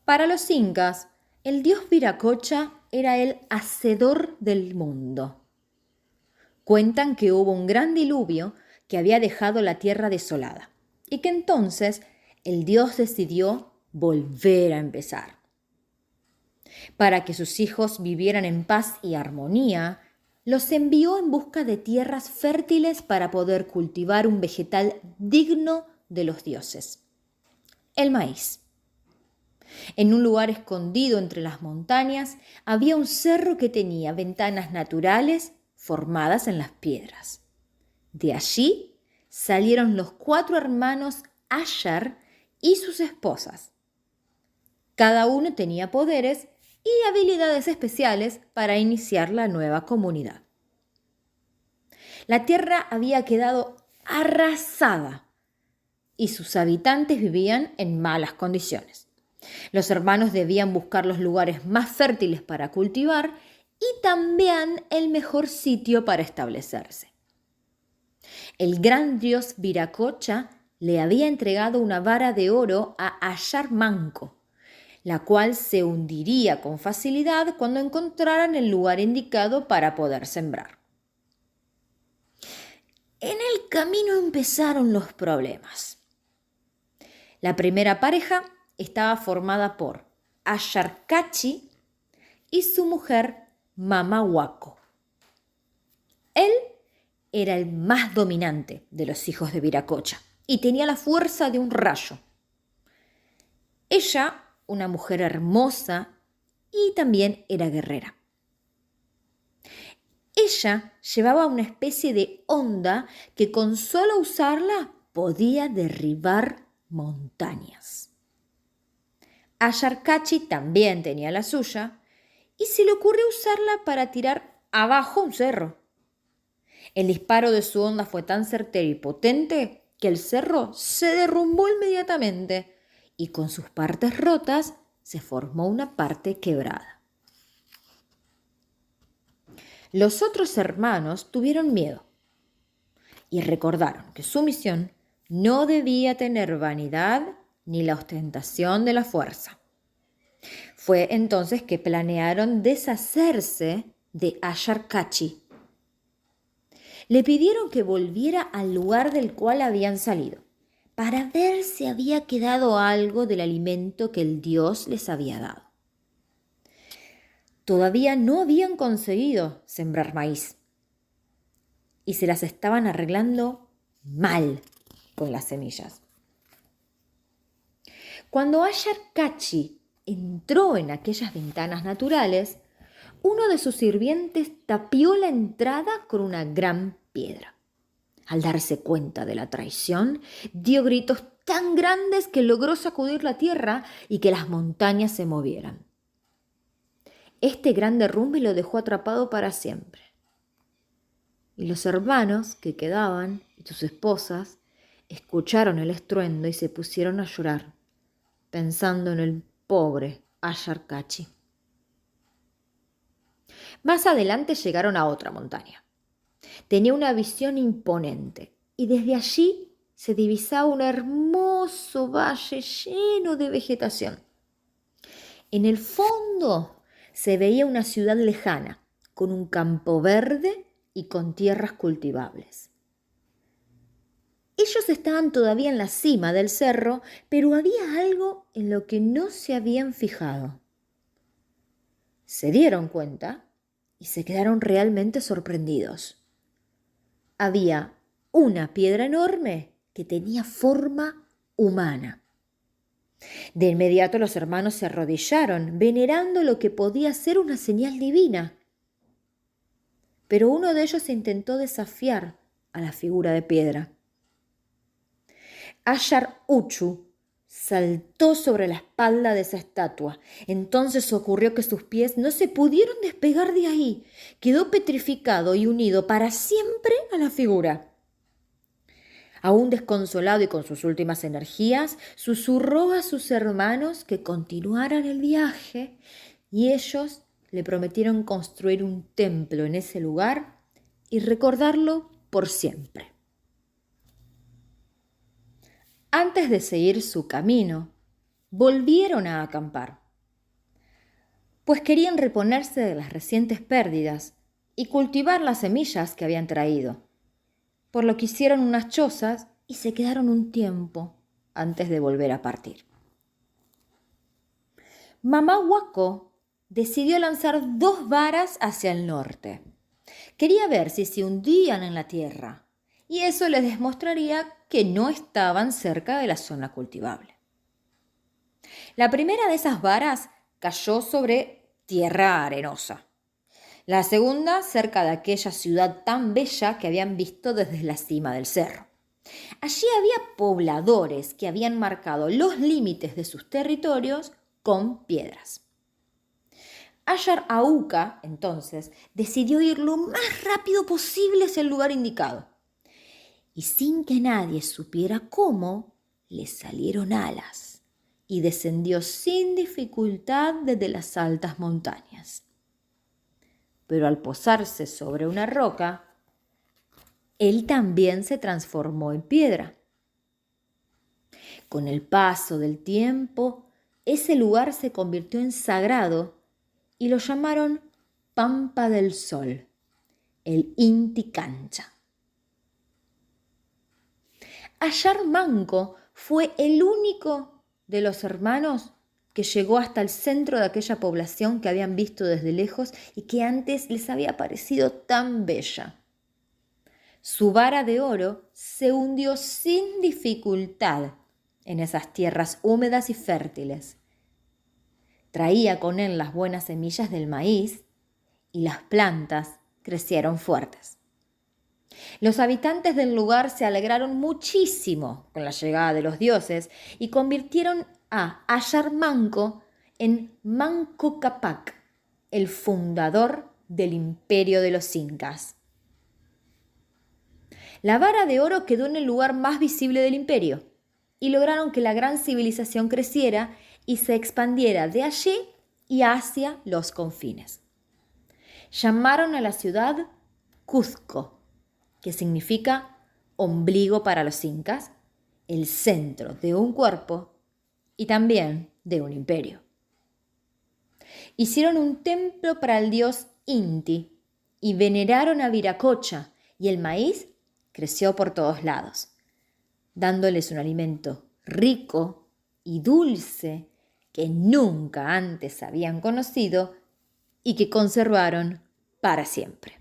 Para los incas, el dios Viracocha era el hacedor del mundo. Cuentan que hubo un gran diluvio que había dejado la tierra desolada y que entonces el dios decidió volver a empezar. Para que sus hijos vivieran en paz y armonía, los envió en busca de tierras fértiles para poder cultivar un vegetal digno de los dioses: el maíz. En un lugar escondido entre las montañas había un cerro que tenía ventanas naturales formadas en las piedras. De allí salieron los 4 hermanos Ashar y sus esposas. Cada uno tenía poderes y habilidades especiales para iniciar la nueva comunidad. La tierra había quedado arrasada y sus habitantes vivían en malas condiciones. Los hermanos debían buscar los lugares más fértiles para cultivar y también el mejor sitio para establecerse. El gran dios Viracocha le había entregado una vara de oro a Ashar Manco, la cual se hundiría con facilidad cuando encontraran el lugar indicado para poder sembrar. En el camino empezaron los problemas. La primera pareja estaba formada por Asharkachi y su mujer Mamahuaco. Él era el más dominante de los hijos de Viracocha y tenía la fuerza de un rayo. Ella, una mujer hermosa, y también era guerrera. Ella llevaba una especie de honda que con solo usarla podía derribar montañas. Asharkachi también tenía la suya y se le ocurrió usarla para tirar abajo un cerro. El disparo de su honda fue tan certero y potente que el cerro se derrumbó inmediatamente y con sus partes rotas se formó una parte quebrada. Los otros hermanos tuvieron miedo y recordaron que su misión no debía tener vanidad ni la ostentación de la fuerza. Fue entonces que planearon deshacerse de Asharkachi. Le pidieron que volviera al lugar del cual habían salido, para ver si había quedado algo del alimento que el dios les había dado. Todavía no habían conseguido sembrar maíz y se las estaban arreglando mal con las semillas. Cuando Asharkachi entró en aquellas ventanas naturales, uno de sus sirvientes tapió la entrada con una gran piedra. Al darse cuenta de la traición, dio gritos tan grandes que logró sacudir la tierra y que las montañas se movieran. Este gran derrumbe lo dejó atrapado para siempre. Y los hermanos que quedaban y sus esposas escucharon el estruendo y se pusieron a llorar, pensando en el pobre Asharkachi. Más adelante llegaron a otra montaña. Tenía una visión imponente y desde allí se divisaba un hermoso valle lleno de vegetación. En el fondo se veía una ciudad lejana, con un campo verde y con tierras cultivables. Ellos estaban todavía en la cima del cerro, pero había algo en lo que no se habían fijado. Se dieron cuenta y se quedaron realmente sorprendidos. Había una piedra enorme que tenía forma humana. De inmediato los hermanos se arrodillaron, venerando lo que podía ser una señal divina. Pero uno de ellos intentó desafiar a la figura de piedra. Ashar Uchu saltó sobre la espalda de esa estatua. Entonces ocurrió que sus pies no se pudieron despegar de ahí. Quedó petrificado y unido para siempre a la figura. Aún desconsolado y con sus últimas energías, susurró a sus hermanos que continuaran el viaje y ellos le prometieron construir un templo en ese lugar y recordarlo por siempre. Antes de seguir su camino, volvieron a acampar, pues querían reponerse de las recientes pérdidas y cultivar las semillas que habían traído, por lo que hicieron unas chozas y se quedaron un tiempo antes de volver a partir. Mamá Huaco decidió lanzar 2 varas hacia el norte. Quería ver si se hundían en la tierra, y eso les demostraría que no estaban cerca de la zona cultivable. La primera de esas varas cayó sobre tierra arenosa. La segunda cerca de aquella ciudad tan bella que habían visto desde la cima del cerro. Allí había pobladores que habían marcado los límites de sus territorios con piedras. Ayar Auca, entonces, decidió ir lo más rápido posible hacia el lugar indicado. Y sin que nadie supiera cómo, le salieron alas y descendió sin dificultad desde las altas montañas. Pero al posarse sobre una roca, él también se transformó en piedra. Con el paso del tiempo, ese lugar se convirtió en sagrado y lo llamaron Pampa del Sol, el Inti Cancha. Ayar Manco fue el único de los hermanos que llegó hasta el centro de aquella población que habían visto desde lejos y que antes les había parecido tan bella. Su vara de oro se hundió sin dificultad en esas tierras húmedas y fértiles. Traía con él las buenas semillas del maíz y las plantas crecieron fuertes. Los habitantes del lugar se alegraron muchísimo con la llegada de los dioses y convirtieron a Ayar Manco en Manco Cápac, el fundador del imperio de los incas. La vara de oro quedó en el lugar más visible del imperio y lograron que la gran civilización creciera y se expandiera de allí y hacia los confines. Llamaron a la ciudad Cuzco, que significa ombligo para los incas, el centro de un cuerpo y también de un imperio. Hicieron un templo para el dios Inti y veneraron a Viracocha, y el maíz creció por todos lados, dándoles un alimento rico y dulce que nunca antes habían conocido y que conservaron para siempre.